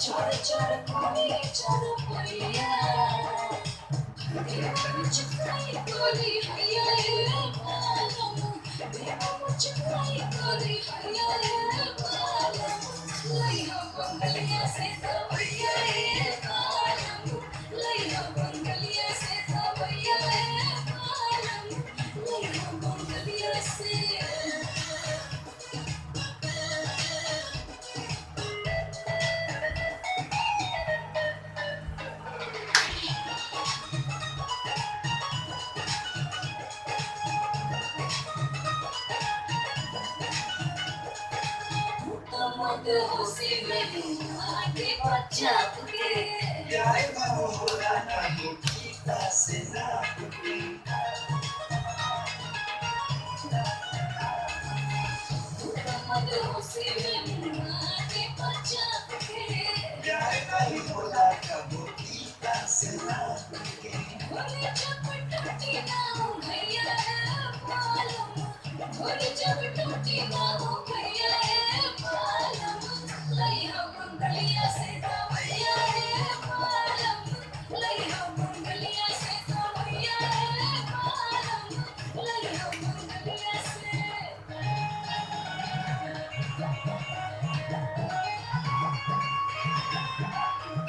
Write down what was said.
चढ़ चढ़ कोई चढ़ भैया देवा मुझकाई कोरी हैया मालम देवा मुझकाई कोरी हैया मालम लइहा बंगलिया से दवैया मालम लइहा बंगलिया से दवैया मालम लइहा बंगलिया से होशी में आगे बचाप के यार बाबू होला नहीं पीता से नाप के होशी में आगे बचाप के यार नहीं होला कबो पीता से नाप के भोले जब टूटी ना हो भैया मालूम भोले जब टूटी ना हो